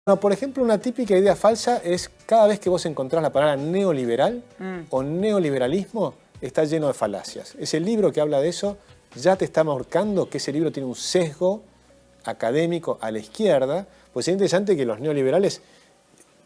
No, por ejemplo, una típica idea falsa es cada vez que vos encontrás la palabra neoliberal o neoliberalismo, está lleno de falacias. Ese libro que habla de eso ya te está marcando que ese libro tiene un sesgo académico a la izquierda. Pues es interesante que los neoliberales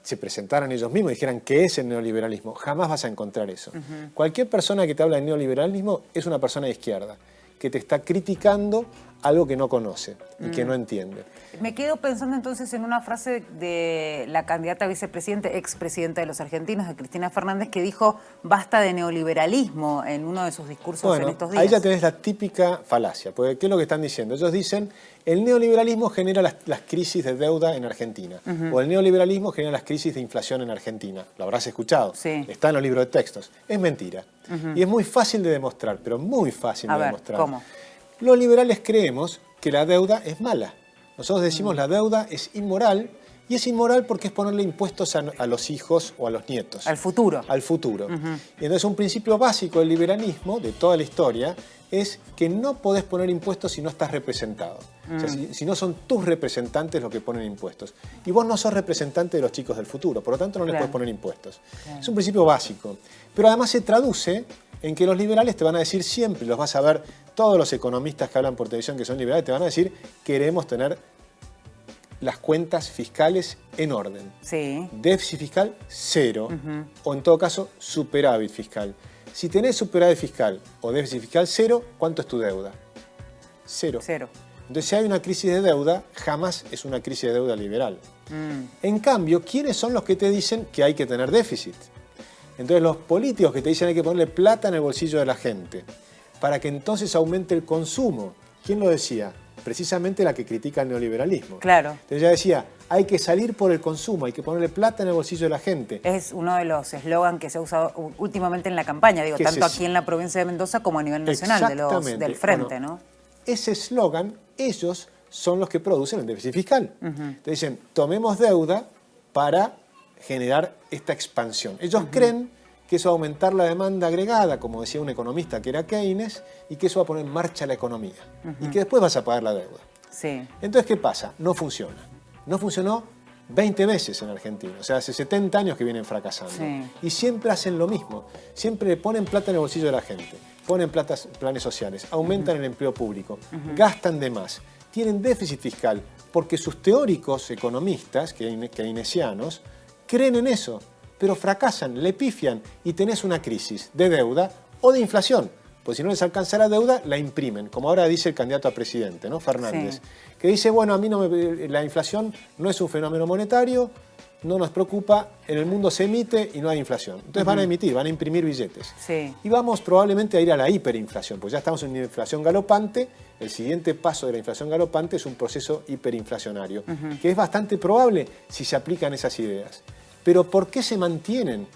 se presentaran ellos mismos y dijeran qué es el neoliberalismo. Jamás vas a encontrar eso. Cualquier persona que te habla de neoliberalismo es una persona de izquierda, que te está criticando algo que no conoce y que no entiende. Me quedo pensando entonces en una frase de la candidata a vicepresidente, expresidenta de los argentinos, de Cristina Fernández, que dijo basta de neoliberalismo en uno de sus discursos en estos días. Ahí ya tenés la típica falacia, porque ¿qué es lo que están diciendo? Ellos dicen, el neoliberalismo genera las crisis de deuda en Argentina, o el neoliberalismo genera las crisis de inflación en Argentina. Lo habrás escuchado, está en los libros de textos. Es mentira. Y es muy fácil de demostrar, pero muy fácil de demostrar. ¿Cómo? Los liberales creemos que la deuda es mala. Nosotros decimos la deuda es inmoral, y es inmoral porque es ponerle impuestos a los hijos o a los nietos. Al futuro. Al futuro. Y entonces un principio básico del liberalismo, de toda la historia, es que no podés poner impuestos si no estás representado. O sea, si no son tus representantes los que ponen impuestos. Y vos no sos representante de los chicos del futuro, por lo tanto no les podés poner impuestos. Es un principio básico. Pero además se traduce en que los liberales te van a decir siempre, los vas a ver, todos los economistas que hablan por televisión que son liberales, te van a decir, queremos tener las cuentas fiscales en orden. Déficit fiscal, cero. O en todo caso, superávit fiscal. Si tenés superávit fiscal o déficit fiscal cero, ¿cuánto es tu deuda? Cero. Entonces, si hay una crisis de deuda, jamás es una crisis de deuda liberal. En cambio, ¿quiénes son los que te dicen que hay que tener déficit? Entonces, los políticos que te dicen hay que ponerle plata en el bolsillo de la gente para que entonces aumente el consumo. ¿Quién lo decía? Precisamente la que critica el neoliberalismo. Entonces ella decía, hay que salir por el consumo, hay que ponerle plata en el bolsillo de la gente. Es uno de los eslogans que se ha usado últimamente en la campaña, digo, tanto aquí en la provincia de Mendoza como a nivel nacional, del Frente, ¿no? Ese eslogan, ellos son los que producen el déficit fiscal. Entonces dicen, tomemos deuda para generar esta expansión. Ellos creen que eso va a aumentar la demanda agregada, como decía un economista que era Keynes, y que eso va a poner en marcha la economía. Y que después vas a pagar la deuda. Entonces, ¿qué pasa? No funciona. No funcionó 20 veces en Argentina. O sea, hace 70 años que vienen fracasando. Y siempre hacen lo mismo. Siempre le ponen plata en el bolsillo de la gente. Ponen planes sociales. Aumentan el empleo público. Gastan de más. Tienen déficit fiscal. Porque sus teóricos economistas, keynesianos, creen en eso. Pero fracasan, le pifian y tenés una crisis de deuda o de inflación. Pues si no les alcanza la deuda, la imprimen, como ahora dice el candidato a presidente, ¿no? Fernández, que dice, bueno, a mí la inflación no es un fenómeno monetario, no nos preocupa, en el mundo se emite y no hay inflación. Entonces van a emitir, van a imprimir billetes. Y vamos probablemente a ir a la hiperinflación, pues ya estamos en una inflación galopante. El siguiente paso de la inflación galopante es un proceso hiperinflacionario, que es bastante probable si se aplican esas ideas. Pero ¿por qué se mantienen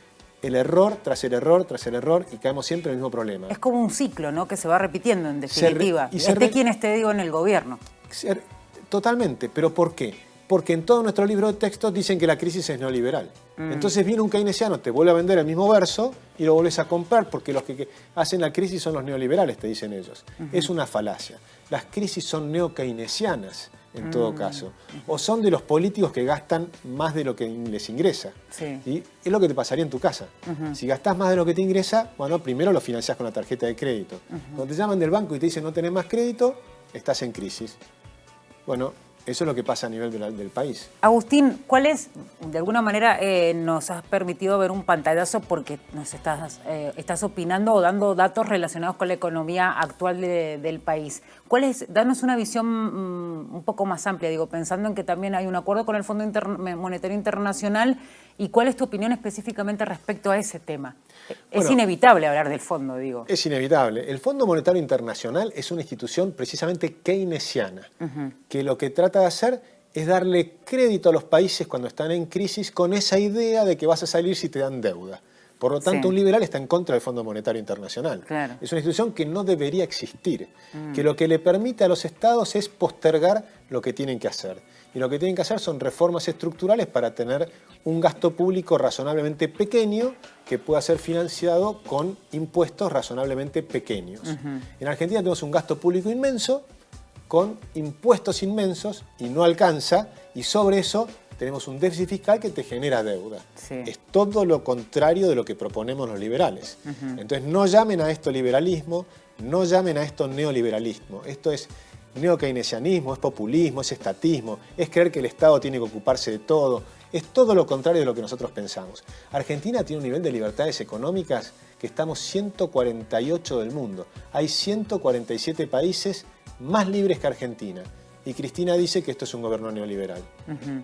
el error tras el error tras el error y caemos siempre en el mismo problema? Es como un ciclo, ¿no? Que se va repitiendo en definitiva. Quien esté, digo, en el gobierno. Totalmente. ¿Pero por qué? Porque en todo nuestro libro de textos dicen que la crisis es neoliberal. Entonces viene un keynesiano, te vuelve a vender el mismo verso y lo vuelves a comprar porque los que hacen la crisis son los neoliberales, te dicen ellos. Es una falacia. Las crisis son neokeynesianas. En todo caso. O son de los políticos que gastan más de lo que les ingresa. Y es lo que te pasaría en tu casa. Si gastás más de lo que te ingresa, bueno, primero lo financiás con la tarjeta de crédito. Cuando te llaman del banco y te dicen no tenés más crédito, estás en crisis. Bueno, eso es lo que pasa a nivel del país. Agustín, ¿cuál es, de alguna manera, nos has permitido ver un pantallazo porque nos estás opinando o dando datos relacionados con la economía actual del país? Danos una visión un poco más amplia, digo, pensando en que también hay un acuerdo con el Fondo Monetario Internacional, y ¿cuál es tu opinión específicamente respecto a ese tema? Es inevitable hablar del fondo, digo. Es inevitable. El Fondo Monetario Internacional es una institución precisamente keynesiana, que lo que trata de hacer es darle crédito a los países cuando están en crisis con esa idea de que vas a salir si te dan deuda. Por lo tanto, un liberal está en contra del Fondo Monetario Internacional. Es una institución que no debería existir, que lo que le permite a los estados es postergar lo que tienen que hacer. Y lo que tienen que hacer son reformas estructurales para tener un gasto público razonablemente pequeño que pueda ser financiado con impuestos razonablemente pequeños. En Argentina tenemos un gasto público inmenso con impuestos inmensos y no alcanza, y sobre eso tenemos un déficit fiscal que te genera deuda. Sí. Es todo lo contrario de lo que proponemos los liberales. Entonces no llamen a esto liberalismo, no llamen a esto neoliberalismo. Esto es neokeynesianismo, es populismo, es estatismo, es creer que el Estado tiene que ocuparse de todo. Es todo lo contrario de lo que nosotros pensamos. Argentina tiene un nivel de libertades económicas que estamos 148 del mundo. Hay 147 países más libres que Argentina. Y Cristina dice que esto es un gobierno neoliberal.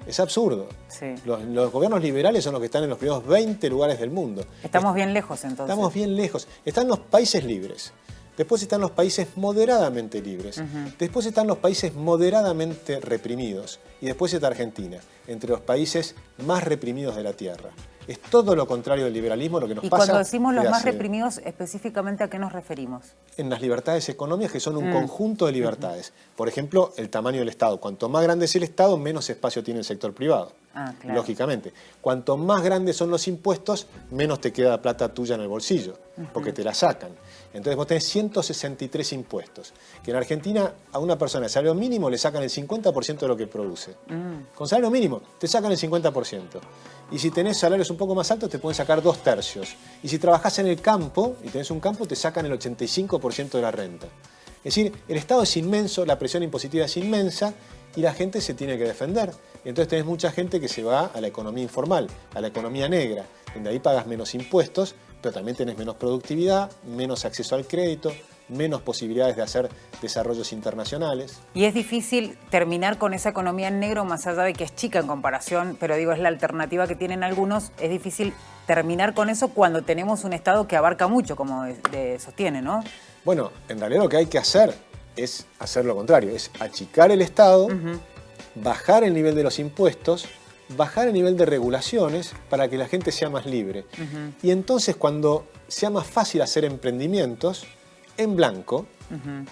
Es absurdo. Sí. Los gobiernos liberales son los que están en los primeros 20 lugares del mundo. Estamos bien lejos, entonces. Estamos bien lejos. Están los países libres. Después están los países moderadamente libres. Después están los países moderadamente reprimidos. Y después está Argentina, entre los países más reprimidos de la Tierra. Es todo lo contrario del liberalismo lo que nos y pasa. Cuando decimos los desde más hace- reprimidos, específicamente, ¿a qué nos referimos? En las libertades económicas, que son un conjunto de libertades. Por ejemplo, el tamaño del Estado. Cuanto más grande es el Estado, menos espacio tiene el sector privado. Ah, claro. Lógicamente. Cuanto más grandes son los impuestos, menos te queda plata tuya en el bolsillo, porque te la sacan. Entonces vos tenés 163 impuestos, que en Argentina a una persona de salario mínimo le sacan el 50% de lo que produce. Con salario mínimo te sacan el 50%. Y si tenés salarios un poco más altos, te pueden sacar 2/3. Y si trabajás en el campo, y tenés un campo, te sacan el 85% de la renta. Es decir, el Estado es inmenso, la presión impositiva es inmensa, y la gente se tiene que defender. Y entonces tenés mucha gente que se va a la economía informal, a la economía negra, donde ahí pagas menos impuestos, pero también tenés menos productividad, menos acceso al crédito, menos posibilidades de hacer desarrollos internacionales. Y es difícil terminar con esa economía en negro, más allá de que es chica en comparación, pero digo, es la alternativa que tienen algunos. Es difícil terminar con eso cuando tenemos un Estado que abarca mucho, como sostiene, ¿no? Bueno, en realidad lo que hay que hacer es hacer lo contrario, es achicar el Estado, bajar el nivel de los impuestos, bajar el nivel de regulaciones para que la gente sea más libre. Y entonces cuando sea más fácil hacer emprendimientos en blanco,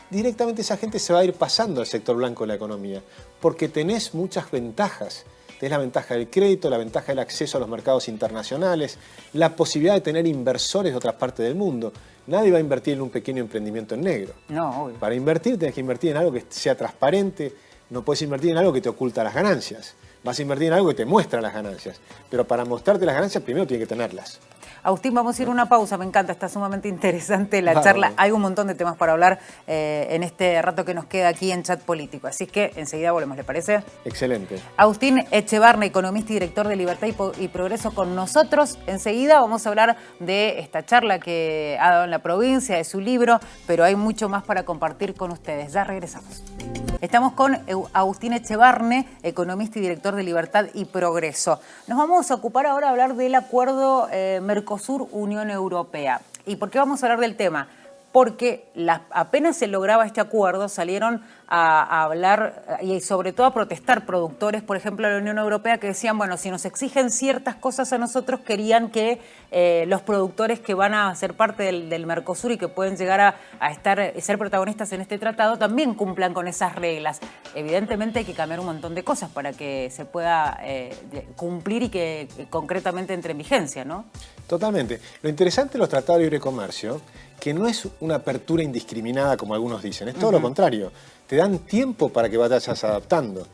directamente esa gente se va a ir pasando al sector blanco de la economía, porque tenés muchas ventajas. Tenés la ventaja del crédito, la ventaja del acceso a los mercados internacionales, la posibilidad de tener inversores de otras partes del mundo. Nadie va a invertir en un pequeño emprendimiento en negro. No, obvio. Para invertir tenés que invertir en algo que sea transparente, no puedes invertir en algo que te oculta las ganancias. Vas a invertir en algo que te muestra las ganancias. Pero para mostrarte las ganancias primero tienes que tenerlas. Agustín, vamos a ir a una pausa, me encanta, está sumamente interesante la Claro. charla. Hay un montón de temas para hablar en este rato que nos queda aquí en Chat Político. Así que enseguida volvemos, ¿le parece? Excelente. Agustín Echevarne, economista y director de Libertad y Progreso con nosotros. Enseguida vamos a hablar de esta charla que ha dado en la provincia, de su libro, pero hay mucho más para compartir con ustedes. Ya regresamos. Estamos con Agustín Echevarne, economista y director de Libertad y Progreso. Nos vamos a ocupar ahora a hablar del acuerdo Mercosur-Unión Europea. ¿Y por qué vamos a hablar del tema? Porque apenas se lograba este acuerdo, salieron a hablar y sobre todo a protestar productores, por ejemplo, de la Unión Europea, que decían, bueno, si nos exigen ciertas cosas a nosotros, querían que los productores que van a ser parte del Mercosur y que pueden llegar a ser protagonistas en este tratado, también cumplan con esas reglas. Evidentemente hay que cambiar un montón de cosas para que se pueda cumplir y que concretamente entre en vigencia, ¿no? Totalmente. Lo interesante de los tratados de libre comercio, que no es una apertura indiscriminada como algunos dicen, es todo lo contrario. Te dan tiempo para que vayas adaptando.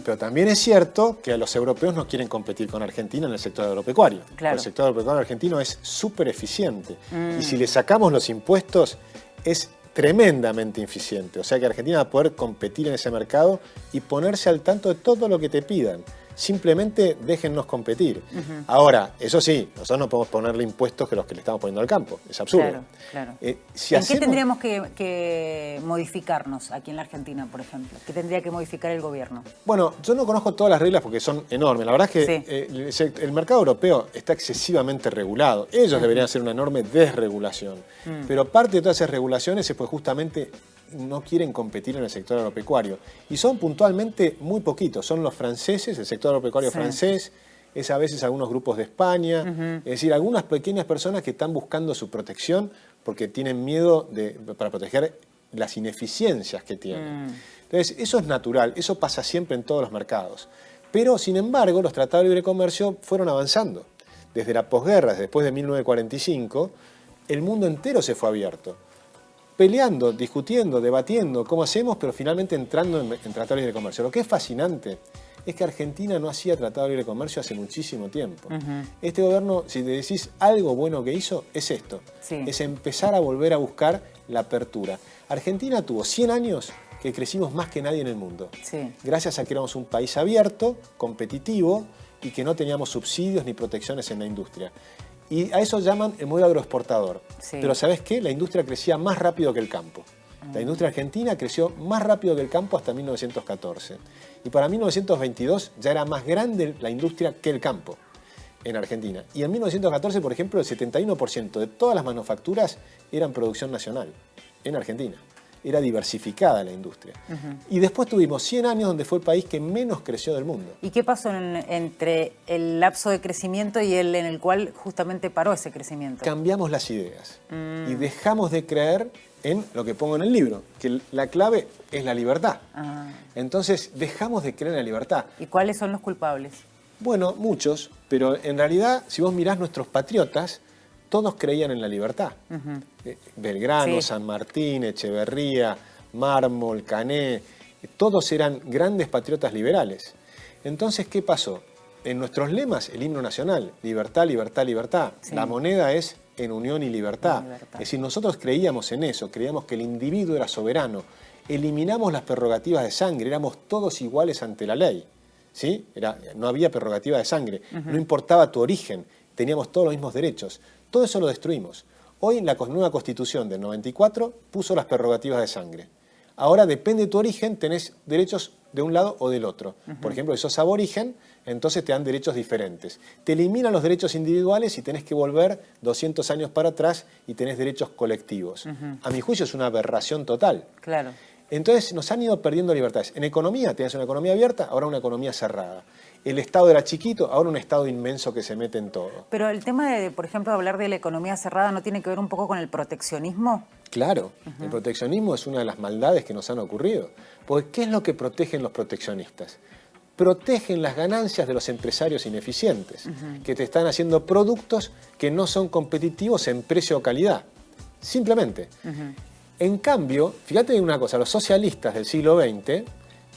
Pero también es cierto que a los europeos no quieren competir con Argentina en el sector agropecuario. Claro. El sector agropecuario argentino es súper eficiente. Y si le sacamos los impuestos, es tremendamente eficiente. O sea que Argentina va a poder competir en ese mercado y ponerse al tanto de todo lo que te pidan. Simplemente déjennos competir. Ahora, eso sí, nosotros no podemos ponerle impuestos que los que le estamos poniendo al campo. Es absurdo. Claro, claro. Si ¿En qué tendríamos que modificarnos aquí en la Argentina, por ejemplo? ¿Qué tendría que modificar el gobierno? Bueno, yo no conozco todas las reglas porque son enormes. La verdad es que el mercado europeo está excesivamente regulado. Ellos deberían hacer una enorme desregulación. Pero parte de todas esas regulaciones es pues justamente no quieren competir en el sector agropecuario. Y son puntualmente muy poquitos. Son los franceses, el sector agropecuario francés, es a veces algunos grupos de España, es decir, algunas pequeñas personas que están buscando su protección porque tienen miedo para proteger las ineficiencias que tienen. Entonces, eso es natural, eso pasa siempre en todos los mercados. Pero, sin embargo, los tratados de libre comercio fueron avanzando. Desde la posguerra, después de 1945, el mundo entero se fue abierto. Peleando, discutiendo, debatiendo cómo hacemos, pero finalmente entrando en tratados de libre comercio. Lo que es fascinante es que Argentina no hacía tratado de libre comercio hace muchísimo tiempo. Este gobierno, si te decís algo bueno que hizo, es esto. Sí. Es empezar a volver a buscar la apertura. Argentina tuvo 100 años que crecimos más que nadie en el mundo. Sí. Gracias a que éramos un país abierto, competitivo y que no teníamos subsidios ni protecciones en la industria. Y a eso llaman el modelo agroexportador. Sí. Pero ¿sabés qué? La industria crecía más rápido que el campo. La industria argentina creció más rápido que el campo hasta 1914. Y para 1922 ya era más grande la industria que el campo en Argentina. Y en 1914, por ejemplo, el 71% de todas las manufacturas eran producción nacional en Argentina. Era diversificada la industria. Y después tuvimos 100 años donde fue el país que menos creció del mundo. ¿Y qué pasó entre el lapso de crecimiento y el en el cual justamente paró ese crecimiento? Cambiamos las ideas y dejamos de creer en lo que pongo en el libro, que la clave es la libertad. Entonces dejamos de creer en la libertad. ¿Y cuáles son los culpables? Bueno, muchos, pero en realidad si vos mirás nuestros patriotas, todos creían en la libertad. Belgrano, Sí. San Martín, Echeverría, Mármol, Cané, todos eran grandes patriotas liberales. Entonces, ¿qué pasó? En nuestros lemas, el himno nacional, libertad, libertad, libertad. Sí. La moneda es en unión y libertad. Libertad. Es decir, nosotros creíamos en eso, creíamos que el individuo era soberano. Eliminamos las prerrogativas de sangre, éramos todos iguales ante la ley. ¿Sí? No había prerrogativa de sangre, no importaba tu origen, teníamos todos los mismos derechos. Todo eso lo destruimos. Hoy la nueva Constitución del 94 puso las prerrogativas de sangre. Ahora depende de tu origen, tenés derechos de un lado o del otro. Por ejemplo, si sos aborigen, entonces te dan derechos diferentes. Te eliminan los derechos individuales y tenés que volver 200 años para atrás y tenés derechos colectivos. A mi juicio es una aberración total. Claro. Entonces nos han ido perdiendo libertades. En economía, tenías una economía abierta, ahora una economía cerrada. El Estado era chiquito, ahora un Estado inmenso que se mete en todo. Pero el tema de, por ejemplo, hablar de la economía cerrada, ¿no tiene que ver un poco con el proteccionismo? Claro, el proteccionismo es una de las maldades que nos han ocurrido. Porque ¿qué es lo que protegen los proteccionistas? Protegen las ganancias de los empresarios ineficientes, que te están haciendo productos que no son competitivos en precio o calidad. Simplemente. En cambio, fíjate en una cosa, los socialistas del siglo XX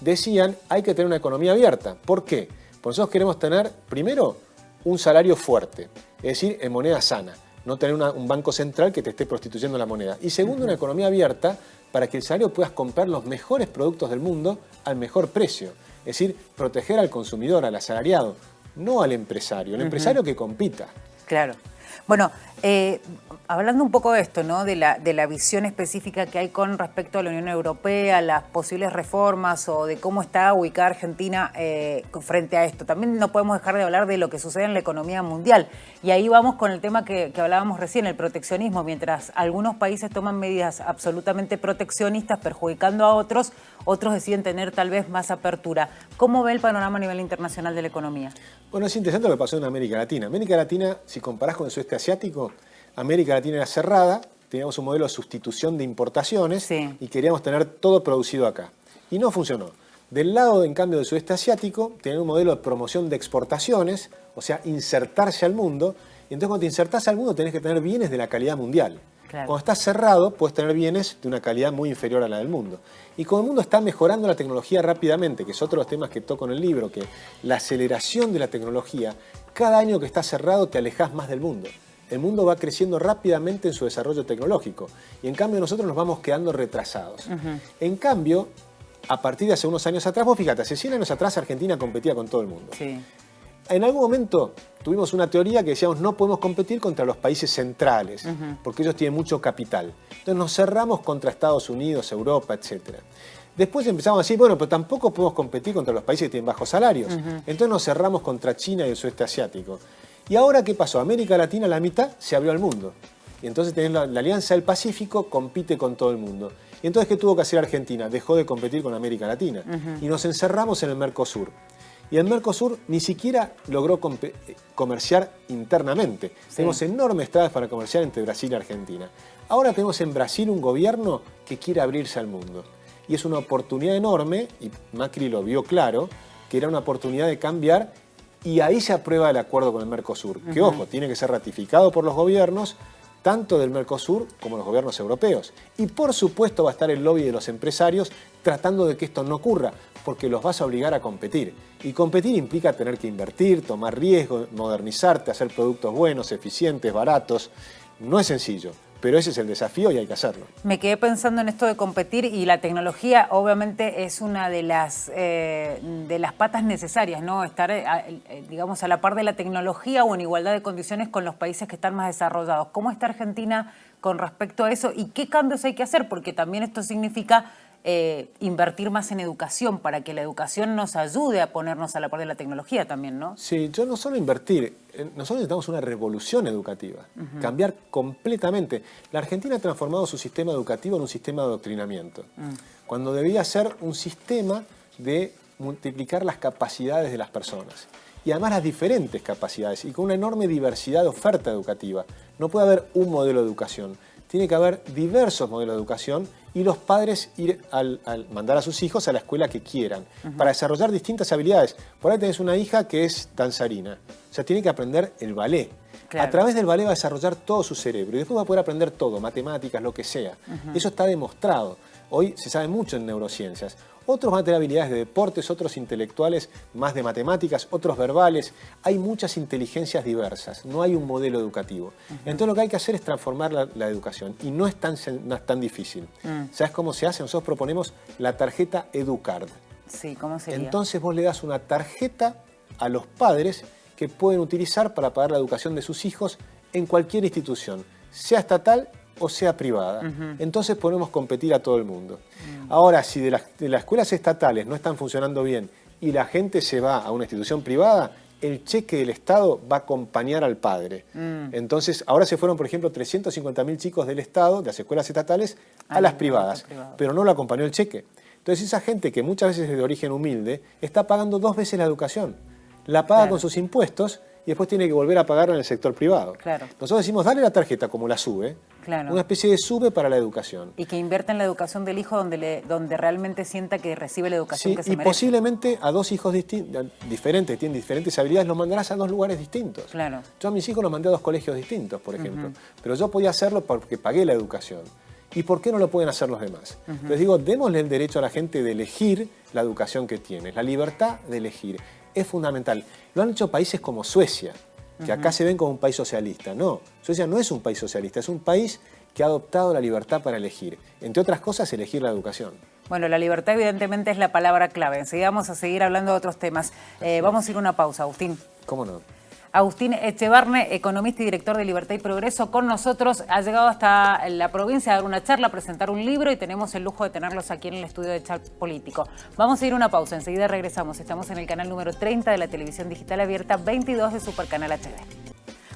decían hay que tener una economía abierta. ¿Por qué? Porque nosotros queremos tener, primero, un salario fuerte, es decir, en moneda sana, no tener un banco central que te esté prostituyendo la moneda. Y segundo, una economía abierta para que el salario puedas comprar los mejores productos del mundo al mejor precio. Es decir, proteger al consumidor, al asalariado, no al empresario. El empresario que compita. Claro. Bueno, hablando un poco de esto, ¿no? De la visión específica que hay con respecto a la Unión Europea, las posibles reformas o de cómo está ubicada Argentina frente a esto. También no podemos dejar de hablar de lo que sucede en la economía mundial. Y ahí vamos con el tema que hablábamos recién, el proteccionismo. Mientras algunos países toman medidas absolutamente proteccionistas, perjudicando a otros, otros deciden tener tal vez más apertura. ¿Cómo ve el panorama a nivel internacional de la economía? Bueno, es interesante lo que pasó en América Latina. América Latina, si comparás con el sudeste asiático, América Latina era cerrada, teníamos un modelo de sustitución de importaciones Sí. y queríamos tener todo producido acá. Y no funcionó. Del lado, en cambio, del sudeste asiático, tenían un modelo de promoción de exportaciones, o sea, insertarse al mundo. Y entonces, cuando te insertás al mundo, tenés que tener bienes de la calidad mundial. Claro. Cuando estás cerrado, puedes tener bienes de una calidad muy inferior a la del mundo. Y como el mundo está mejorando la tecnología rápidamente, que es otro de los temas que toco en el libro, que la aceleración de la tecnología, cada año que estás cerrado te alejas más del mundo. El mundo va creciendo rápidamente en su desarrollo tecnológico y en cambio nosotros nos vamos quedando retrasados. En cambio, a partir de hace unos años atrás, vos fíjate, hace 100 años atrás Argentina competía con todo el mundo. Sí. En algún momento tuvimos una teoría que decíamos no podemos competir contra los países centrales, porque ellos tienen mucho capital. Entonces nos cerramos contra Estados Unidos, Europa, etc. Después empezamos a decir, bueno, pero tampoco podemos competir contra los países que tienen bajos salarios. Entonces nos cerramos contra China y el sudeste asiático. Y ahora, ¿qué pasó? América Latina, la mitad, se abrió al mundo. Y entonces tenés la Alianza del Pacífico, compite con todo el mundo. Y entonces, ¿qué tuvo que hacer Argentina? Dejó de competir con América Latina. Y nos encerramos en el Mercosur. Y el Mercosur ni siquiera logró comerciar internamente. Sí. Tenemos enormes trabas para comerciar entre Brasil y Argentina. Ahora tenemos en Brasil un gobierno que quiere abrirse al mundo. Y es una oportunidad enorme, y Macri lo vio claro, que era una oportunidad de cambiar, y ahí se aprueba el acuerdo con el Mercosur. Que, ojo, tiene que ser ratificado por los gobiernos, tanto del Mercosur como los gobiernos europeos. Y por supuesto va a estar el lobby de los empresarios tratando de que esto no ocurra, porque los vas a obligar a competir. Y competir implica tener que invertir, tomar riesgos, modernizarte, hacer productos buenos, eficientes, baratos. No es sencillo, pero ese es el desafío y hay que hacerlo. Me quedé pensando en esto de competir y la tecnología obviamente es una de las patas necesarias, ¿no? Estar, digamos, a la par de la tecnología o en igualdad de condiciones con los países que están más desarrollados. ¿Cómo está Argentina con respecto a eso y qué cambios hay que hacer? Porque también esto significa invertir más en educación para que la educación nos ayude a ponernos a la par de la tecnología también, ¿no? Sí, yo no solo invertir, nosotros necesitamos una revolución educativa, cambiar completamente. La Argentina ha transformado su sistema educativo en un sistema de adoctrinamiento, cuando debía ser un sistema de multiplicar las capacidades de las personas. Y además las diferentes capacidades, y con una enorme diversidad de oferta educativa. No puede haber un modelo de educación, tiene que haber diversos modelos de educación y los padres ir al mandar a sus hijos a la escuela que quieran, para desarrollar distintas habilidades. Por ahí tenés una hija que es danzarina, o sea, tiene que aprender el ballet. Claro. A través del ballet va a desarrollar todo su cerebro y después va a poder aprender todo, matemáticas, lo que sea. Eso está demostrado. Hoy se sabe mucho en neurociencias. Otros van a tener habilidades de deportes, otros intelectuales, más de matemáticas, otros verbales. Hay muchas inteligencias diversas, no hay un modelo educativo. Entonces lo que hay que hacer es transformar la educación y no es tan difícil. ¿Sabes cómo se hace? Nosotros proponemos la tarjeta EduCard. Sí, ¿cómo sería? Entonces vos le das una tarjeta a los padres que pueden utilizar para pagar la educación de sus hijos en cualquier institución, sea estatal o sea privada. Entonces podemos competir a todo el mundo. Ahora, si de las escuelas estatales no están funcionando bien y la gente se va a una institución privada, el cheque del Estado va a acompañar al padre. Entonces, ahora se fueron, por ejemplo, 350.000 chicos del Estado, de las escuelas estatales, a las privadas, pero no lo acompañó el cheque. Entonces, esa gente que muchas veces es de origen humilde, está pagando 2 veces la educación. La paga con sus impuestos y después tiene que volver a pagarla en el sector privado. Nosotros decimos, dale la tarjeta como la SUBE, una especie de SUBE para la educación. Y que invierta en la educación del hijo donde realmente sienta que recibe la educación que se merece. Y posiblemente a 2 hijos diferentes, que tienen diferentes habilidades, los mandarás a 2 lugares distintos. Yo a mis hijos los mandé a 2 colegios distintos, por ejemplo. Pero yo podía hacerlo porque pagué la educación. ¿Y por qué no lo pueden hacer los demás? Entonces digo, démosle el derecho a la gente de elegir la educación que tiene, la libertad de elegir. Es fundamental. Lo han hecho países como Suecia, que acá se ven como un país socialista. No, Suecia no es un país socialista, es un país que ha adoptado la libertad para elegir. Entre otras cosas, elegir la educación. Bueno, la libertad evidentemente es la palabra clave. Enseguida vamos a seguir hablando de otros temas. Vamos a ir a una pausa, Agustín. ¿Cómo no? Agustín Echevarne, economista y director de Libertad y Progreso, con nosotros. Ha llegado hasta la provincia a dar una charla, a presentar un libro y tenemos el lujo de tenerlos aquí en el estudio de Chat Político. Vamos a ir a una pausa, enseguida regresamos. Estamos en el canal número 30 de la televisión digital abierta, 22 de Supercanal HD.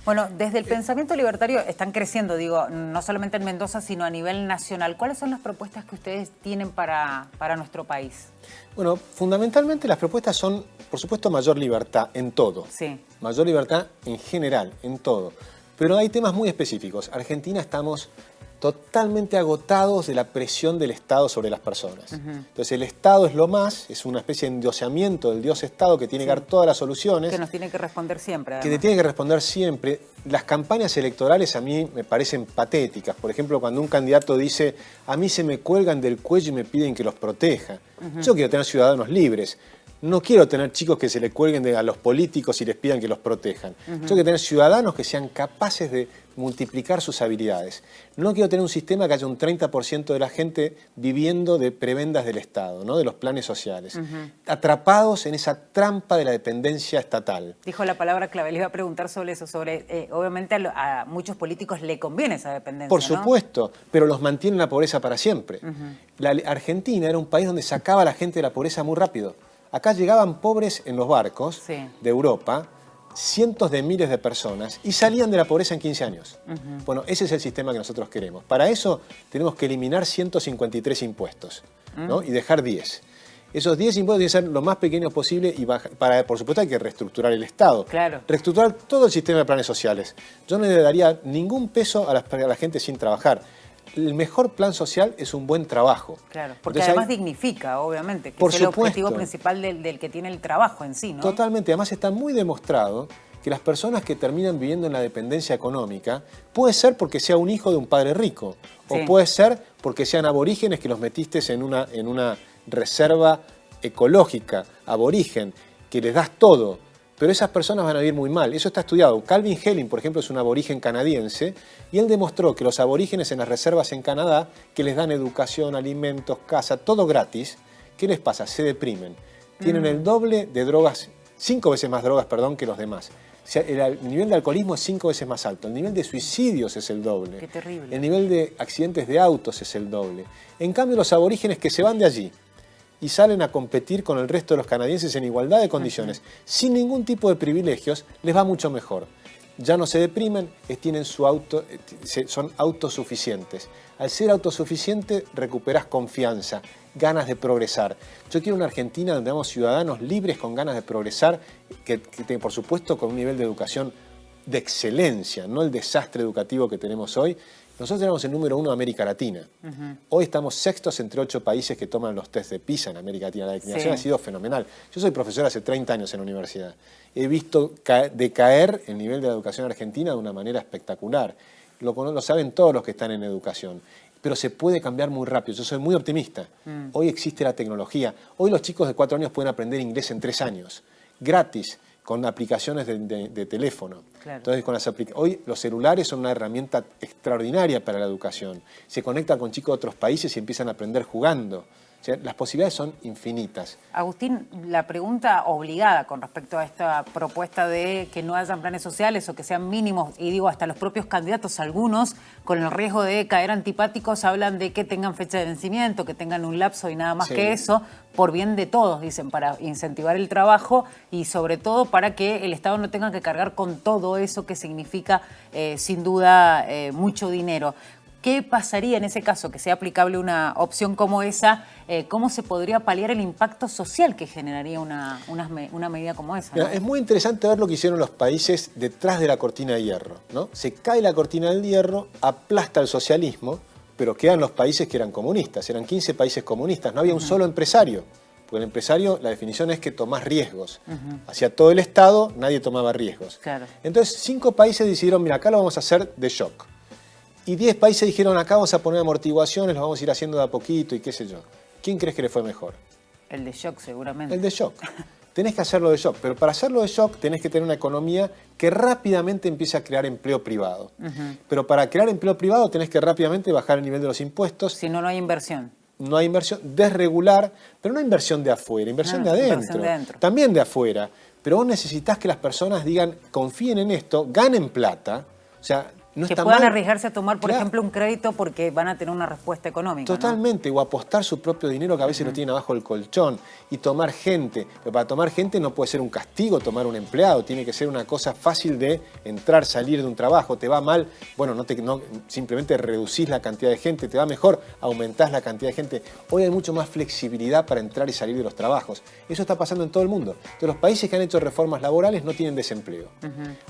Bueno, desde el pensamiento libertario están creciendo, digo, no solamente en Mendoza, sino a nivel nacional. ¿Cuáles son las propuestas que ustedes tienen para nuestro país? Bueno, fundamentalmente las propuestas son, por supuesto, mayor libertad en todo. Sí. Mayor libertad en general, en todo. Pero hay temas muy específicos. Argentina estamos totalmente agotados de la presión del Estado sobre las personas. Entonces el Estado es lo más, es una especie de endioseamiento del Dios Estado que tiene que dar todas las soluciones. Que nos tiene que responder siempre. Que te tiene que responder siempre. Las campañas electorales a mí me parecen patéticas. Por ejemplo, cuando un candidato dice, a mí se me cuelgan del cuello y me piden que los proteja. Yo quiero tener ciudadanos libres. No quiero tener chicos que se le cuelguen a los políticos y les pidan que los protejan. Yo quiero tener ciudadanos que sean capaces de multiplicar sus habilidades. No quiero tener un sistema que haya un 30% de la gente viviendo de prebendas del Estado, ¿no? De los planes sociales, atrapados en esa trampa de la dependencia estatal. Dijo la palabra clave, le iba a preguntar sobre eso, obviamente a muchos políticos le conviene esa dependencia, Por supuesto, ¿no? Pero los mantiene en la pobreza para siempre. La Argentina era un país donde sacaba a la gente de la pobreza muy rápido. Acá llegaban pobres en los barcos de Europa, cientos de miles de personas, y salían de la pobreza en 15 años. Bueno, ese es el sistema que nosotros queremos. Para eso tenemos que eliminar 153 impuestos, ¿no? Y dejar 10. Esos 10 impuestos tienen que ser lo más pequeños posible y por supuesto hay que reestructurar el Estado. Reestructurar todo el sistema de planes sociales. Yo no le daría ningún peso a la gente sin trabajar. El mejor plan social es un buen trabajo. Claro, porque entonces además dignifica, obviamente, que es el objetivo principal del que tiene el trabajo en sí, ¿no? Totalmente, además está muy demostrado que las personas que terminan viviendo en la dependencia económica puede ser porque sea un hijo de un padre rico, Sí. o puede ser porque sean aborígenes que los metiste en una reserva ecológica, aborigen, que les das todo. Pero esas personas van a vivir muy mal. Eso está estudiado. Calvin Helling, por ejemplo, es un aborigen canadiense y él demostró que los aborígenes en las reservas en Canadá, que les dan educación, alimentos, casa, todo gratis, ¿qué les pasa? Se deprimen. Tienen el doble de drogas, 5 veces más drogas, perdón, que los demás. O sea, el nivel de alcoholismo es 5 veces más alto. El nivel de suicidios es el doble. Qué terrible. El nivel de accidentes de autos es el doble. En cambio, los aborígenes que se van de allí y salen a competir con el resto de los canadienses en igualdad de condiciones, sin ningún tipo de privilegios, les va mucho mejor. Ya no se deprimen, son autosuficientes. Al ser autosuficiente recuperas confianza, ganas de progresar. Yo quiero una Argentina donde tenemos ciudadanos libres con ganas de progresar, que por supuesto con un nivel de educación de excelencia, no el desastre educativo que tenemos hoy. Nosotros éramos el número 1 de América Latina. Hoy estamos sextos entre 8 países que toman los test de PISA en América Latina. La declinación ha sido fenomenal. Yo soy profesor hace 30 años en la universidad. He visto decaer el nivel de la educación argentina de una manera espectacular. Lo saben todos los que están en educación. Pero se puede cambiar muy rápido. Yo soy muy optimista. Hoy existe la tecnología. Hoy los chicos de 4 años pueden aprender inglés en 3 años. Gratis, con aplicaciones de teléfono. Claro. Entonces, hoy los celulares son una herramienta extraordinaria para la educación. Se conectan con chicos de otros países y empiezan a aprender jugando. O sea, las posibilidades son infinitas. Agustín, la pregunta obligada con respecto a esta propuesta de que no hayan planes sociales o que sean mínimos, y digo hasta los propios candidatos, algunos con el riesgo de caer antipáticos, hablan de que tengan fecha de vencimiento, que tengan un lapso y nada más que eso, por bien de todos, dicen, para incentivar el trabajo y sobre todo para que el Estado no tenga que cargar con todo eso que significa sin duda mucho dinero. ¿Qué pasaría en ese caso que sea aplicable una opción como esa? ¿Cómo se podría paliar el impacto social que generaría una medida como esa? Mira, ¿no? es muy interesante ver lo que hicieron los países detrás de la cortina de hierro, ¿no? Se cae la cortina del hierro, aplasta el socialismo, pero quedan los países que eran comunistas. Eran 15 países comunistas, no había un solo empresario. Porque el empresario, la definición es que tomás riesgos. Hacia todo el Estado nadie tomaba riesgos. Claro. Entonces 5 países decidieron, mira, acá lo vamos a hacer de shock. Y 10 países dijeron, acá vamos a poner amortiguaciones, lo vamos a ir haciendo de a poquito y qué sé yo. ¿Quién crees que le fue mejor? El de shock seguramente. El de shock. Tenés que hacerlo de shock, pero para hacerlo de shock tenés que tener una economía que rápidamente empiece a crear empleo privado. Pero para crear empleo privado tenés que rápidamente bajar el nivel de los impuestos. Si no, no hay inversión. No hay inversión, desregular, pero no inversión de afuera, inversión de adentro. Inversión de adentro. También de afuera. Pero vos necesitás que las personas digan, confíen en esto, ganen plata. O sea, no que está puedan mal. arriesgarse a tomar, por Claro. ejemplo, un crédito porque van a tener una respuesta económica. Totalmente, o apostar su propio dinero que a veces lo tienen abajo del colchón y tomar gente. Pero para tomar gente no puede ser un castigo tomar un empleado, tiene que ser una cosa fácil de entrar, salir de un trabajo. Te va mal, bueno, simplemente reducís la cantidad de gente, te va mejor, aumentás la cantidad de gente. Hoy hay mucho más flexibilidad para entrar y salir de los trabajos. Eso está pasando en todo el mundo. Entonces, los países que han hecho reformas laborales no tienen desempleo.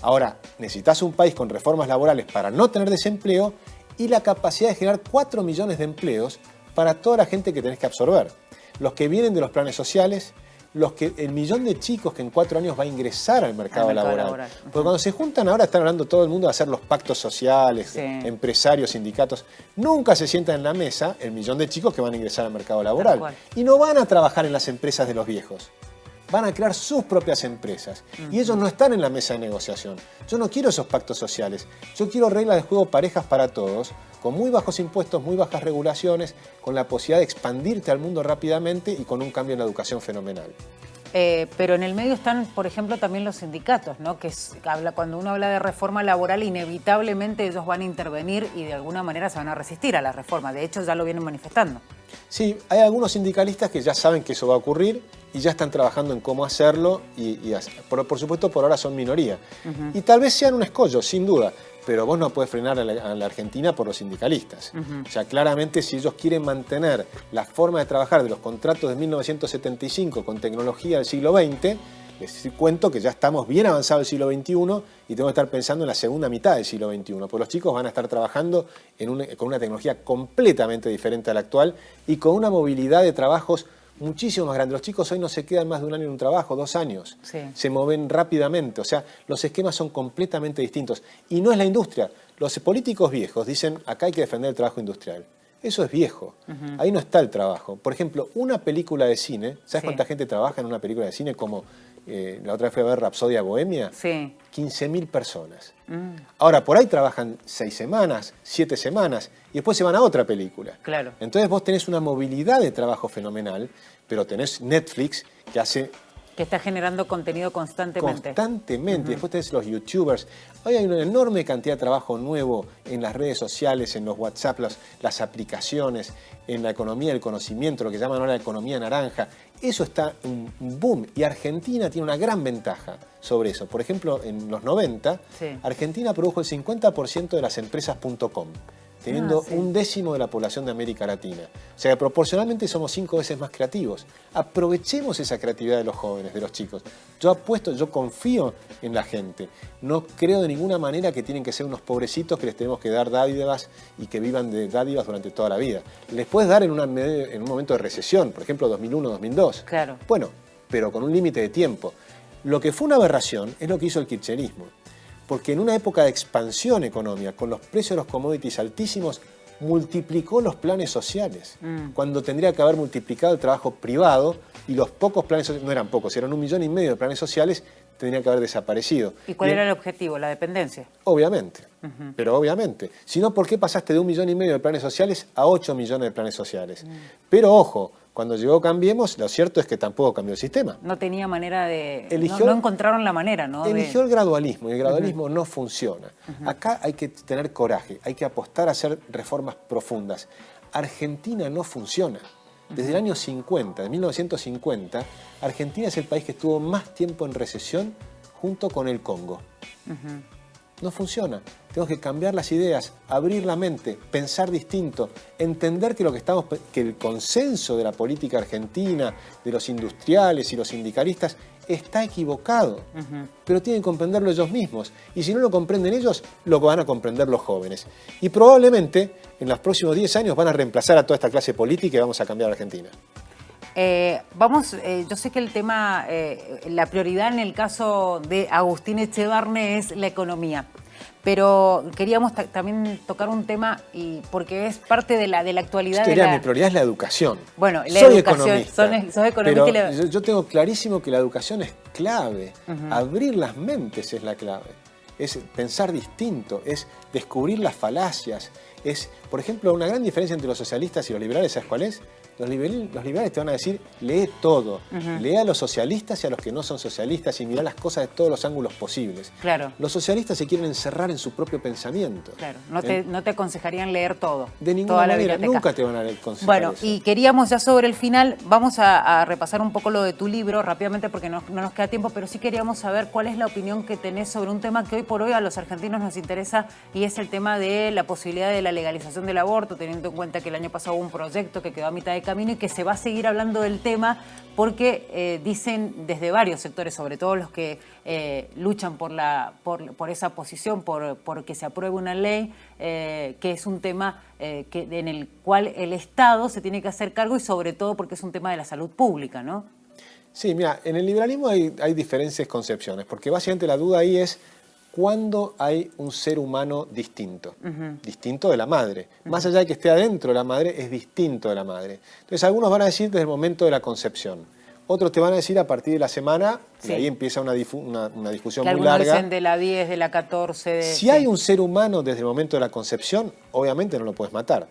Ahora, necesitas un país con reformas laborales para no tener desempleo y la capacidad de generar 4 millones de empleos para toda la gente que tenés que absorber. Los que vienen de los planes sociales, el millón de chicos que en 4 años va a ingresar al mercado laboral. Porque cuando se juntan ahora están hablando todo el mundo de hacer los pactos sociales, empresarios, sindicatos. Nunca se sientan en la mesa el millón de chicos que van a ingresar al mercado laboral. Y no van a trabajar en las empresas de los viejos. Van a crear sus propias empresas. Y ellos no están en la mesa de negociación. Yo no quiero esos pactos sociales. Yo quiero reglas de juego parejas para todos, con muy bajos impuestos, muy bajas regulaciones, con la posibilidad de expandirte al mundo rápidamente y con un cambio en la educación fenomenal. Pero en el medio están, por ejemplo, también los sindicatos, ¿no? Cuando uno habla de reforma laboral, inevitablemente ellos van a intervenir y de alguna manera se van a resistir a la reforma. De hecho, ya lo vienen manifestando. Sí, hay algunos sindicalistas que ya saben que eso va a ocurrir y ya están trabajando en cómo hacerlo por supuesto por ahora son minoría. Y tal vez sean un escollo, sin duda, pero vos no podés frenar a la Argentina por los sindicalistas. O sea, claramente si ellos quieren mantener la forma de trabajar de los contratos de 1975 con tecnología del siglo XX, les cuento que ya estamos bien avanzados del siglo XXI y tengo que estar pensando en la segunda mitad del siglo XXI, porque los chicos van a estar trabajando con una tecnología completamente diferente a la actual y con una movilidad de trabajos muchísimo más grande. Los chicos hoy no se quedan más de un año en un trabajo, 2 años. Sí. Se mueven rápidamente, o sea, los esquemas son completamente distintos. Y no es la industria. Los políticos viejos dicen, acá hay que defender el trabajo industrial. Eso es viejo. Ahí no está el trabajo. Por ejemplo, una película de cine, ¿sabes Sí. cuánta gente trabaja en una película de cine como la otra vez fui a ver Rapsodia Bohemia? Sí. 15.000 personas. Ahora, por ahí trabajan 6 semanas, 7 semanas, y después se van a otra película. Claro. Entonces vos tenés una movilidad de trabajo fenomenal, pero tenés Netflix que hace Que está generando contenido constantemente. constantemente. Después tenés los youtubers. Hoy hay una enorme cantidad de trabajo nuevo en las redes sociales, en los WhatsApp, las aplicaciones, en la economía del conocimiento, lo que llaman ahora la economía naranja. Eso está un boom. Y Argentina tiene una gran ventaja sobre eso. Por ejemplo, en los 90, Sí. Argentina produjo el 50% de las empresas .com, teniendo sí. 1/10 de la población de América Latina. O sea que proporcionalmente somos 5 veces más creativos. Aprovechemos esa creatividad de los jóvenes, de los chicos. Yo confío en la gente. No creo de ninguna manera que tienen que ser unos pobrecitos que les tenemos que dar dádivas y que vivan de dádivas durante toda la vida. Les puedes dar en un momento de recesión, por ejemplo 2001, 2002. Claro. Bueno, pero con un límite de tiempo. Lo que fue una aberración es lo que hizo el kirchnerismo. Porque en una época de expansión económica, con los precios de los commodities altísimos, multiplicó los planes sociales, cuando tendría que haber multiplicado el trabajo privado y los pocos planes sociales, no eran pocos, eran 1,5 millones de planes sociales, tendría que haber desaparecido. ¿Y cuál era el objetivo? ¿La dependencia? Obviamente, pero obviamente. Si no, ¿por qué pasaste de 1,5 millones de planes sociales a 8 millones de planes sociales? Pero ojo, cuando llegó Cambiemos, lo cierto es que tampoco cambió el sistema. No tenía manera de... Eligió- no encontraron la manera, ¿no? Eligió el gradualismo y el gradualismo no funciona. Acá hay que tener coraje, hay que apostar a hacer reformas profundas. Argentina no funciona. Desde el año 50, de 1950, Argentina es el país que estuvo más tiempo en recesión junto con el Congo. No funciona. Tenemos que cambiar las ideas, abrir la mente, pensar distinto, entender que el consenso de la política argentina, de los industriales y los sindicalistas, está equivocado. Pero tienen que comprenderlo ellos mismos. Y si no lo comprenden ellos, lo van a comprender los jóvenes. Y probablemente en los próximos 10 años van a reemplazar a toda esta clase política y vamos a cambiar a Argentina. Yo sé que el tema, la prioridad en el caso de Agustín Echevarne es la economía, pero queríamos también tocar un tema, porque es parte de la actualidad. Mi prioridad es la educación. Bueno, la Soy educación, economista, sos economista. pero yo tengo clarísimo que la educación es clave. Abrir las mentes es la clave. Es pensar distinto, es descubrir las falacias. Es, por ejemplo, una gran diferencia entre los socialistas y los liberales, ¿sabes cuál es? Los liberales te van a decir, lee todo. Lee a los socialistas y a los que no son socialistas y mirá las cosas de todos los ángulos posibles. Claro. Los socialistas se quieren encerrar en su propio pensamiento. Claro, no te aconsejarían leer todo. De ninguna toda la manera, biblioteca. nunca te van a aconsejar Bueno, eso. y queríamos ya sobre el final, vamos a repasar un poco lo de tu libro rápidamente porque no nos queda tiempo, pero sí queríamos saber cuál es la opinión que tenés sobre un tema que hoy por hoy a los argentinos nos interesa, y es el tema de la posibilidad de la legalización del aborto, teniendo en cuenta que el año pasado hubo un proyecto que quedó a mitad de camino y que se va a seguir hablando del tema porque dicen desde varios sectores, sobre todo los que luchan por esa posición, por que se apruebe una ley, que es un tema en el cual el Estado se tiene que hacer cargo, y sobre todo porque es un tema de la salud pública, ¿no? Sí, mira, en el liberalismo hay diferentes concepciones, porque básicamente la duda ahí es cuándo hay un ser humano distinto, distinto de la madre. Más allá de que esté adentro de la madre, es distinto de la madre. Entonces algunos van a decir desde el momento de la concepción, otros te van a decir a partir de la semana, Sí. y ahí empieza una discusión Que muy algunos larga. dicen de la 10, de la 14... Si hay un ser humano desde el momento de la concepción, obviamente no lo puedes matar.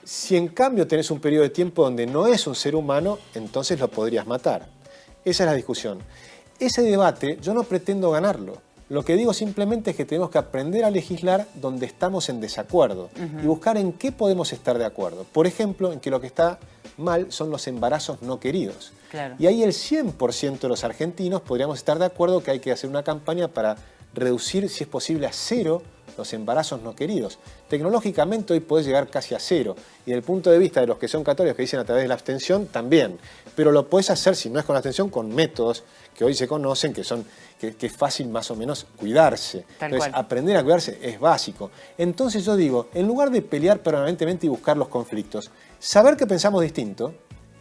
Si en cambio tenés un periodo de tiempo donde no es un ser humano, entonces lo podrías matar. Esa es la discusión. Ese debate yo no pretendo ganarlo. Lo que digo simplemente es que tenemos que aprender a legislar donde estamos en desacuerdo y buscar en qué podemos estar de acuerdo. Por ejemplo, en que lo que está mal son los embarazos no queridos. Claro. Y ahí el 100% de los argentinos podríamos estar de acuerdo que hay que hacer una campaña para reducir, si es posible, a 0 los embarazos no queridos. Tecnológicamente hoy podés llegar casi a 0. Y desde el punto de vista de los que son católicos, que dicen a través de la abstención, también. Pero lo podés hacer, si no es con la abstención, con métodos que hoy se conocen, que es fácil más o menos cuidarse. Tal Entonces, cual. aprender a cuidarse es básico. Entonces yo digo, en lugar de pelear permanentemente y buscar los conflictos, saber que pensamos distinto,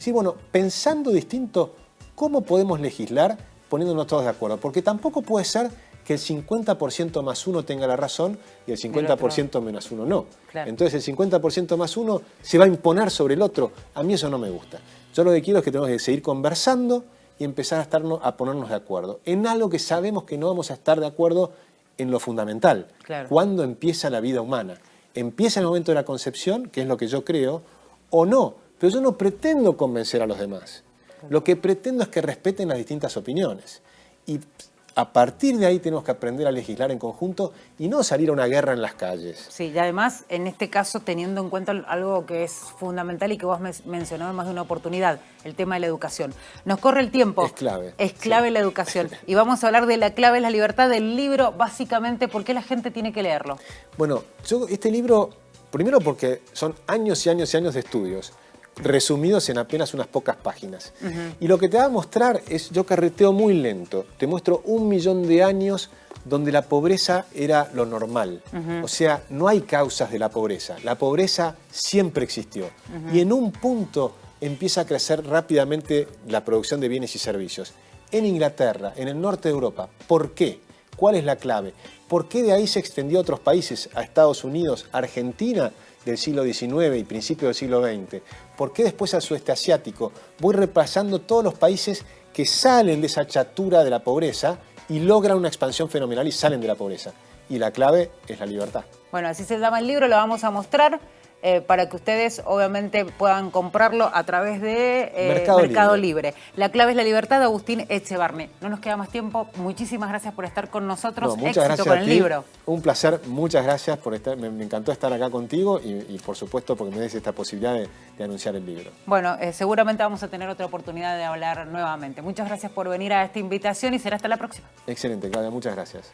Sí, bueno, pensando distinto, ¿cómo podemos legislar poniéndonos todos de acuerdo? Porque tampoco puede ser que el 50% más uno tenga la razón y el 50% menos uno no. Claro. Entonces el 50% más uno se va a imponer sobre el otro. A mí eso no me gusta. Yo lo que quiero es que tenemos que seguir conversando y empezar a ponernos de acuerdo en algo que sabemos que no vamos a estar de acuerdo en lo fundamental. Claro. ¿Cuándo empieza la vida humana? ¿Empieza en el momento de la concepción, que es lo que yo creo, o no? Pero yo no pretendo convencer a los demás. Lo que pretendo es que respeten las distintas opiniones. Y a partir de ahí tenemos que aprender a legislar en conjunto y no salir a una guerra en las calles. Sí, y además, en este caso, teniendo en cuenta algo que es fundamental y que vos mencionado en más de una oportunidad, el tema de la educación. Nos corre el tiempo. Es clave. Es clave la educación. Y vamos a hablar de la clave es la libertad del libro, básicamente, ¿por qué la gente tiene que leerlo? Bueno, yo este libro, primero porque son años y años y años de estudios, resumidos en apenas unas pocas páginas. Y lo que te va a mostrar es, yo carreteo muy lento, te muestro 1 millón de años donde la pobreza era lo normal. O sea, no hay causas de la pobreza siempre existió. Y en un punto empieza a crecer rápidamente la producción de bienes y servicios. En Inglaterra, en el norte de Europa. ¿Por qué? ¿Cuál es la clave? ¿Por qué de ahí se extendió a otros países, a Estados Unidos, Argentina, del siglo XIX y principios del siglo XX? ¿Por qué después al sudeste asiático? Voy repasando todos los países que salen de esa chatura de la pobreza y logran una expansión fenomenal y salen de la pobreza. Y la clave es la libertad. Bueno, así se llama el libro, lo vamos a mostrar para que ustedes obviamente puedan comprarlo a través de Mercado Libre. La clave es la libertad de Agustín Echevarne. No nos queda más tiempo. Muchísimas gracias por estar con nosotros. Muchas Éxito gracias con a el ti. libro. Un placer, muchas gracias por estar. Me encantó estar acá contigo y por supuesto porque me des esta posibilidad de anunciar el libro. Bueno, seguramente vamos a tener otra oportunidad de hablar nuevamente. Muchas gracias por venir a esta invitación y será hasta la próxima. Excelente, Claudia, muchas gracias.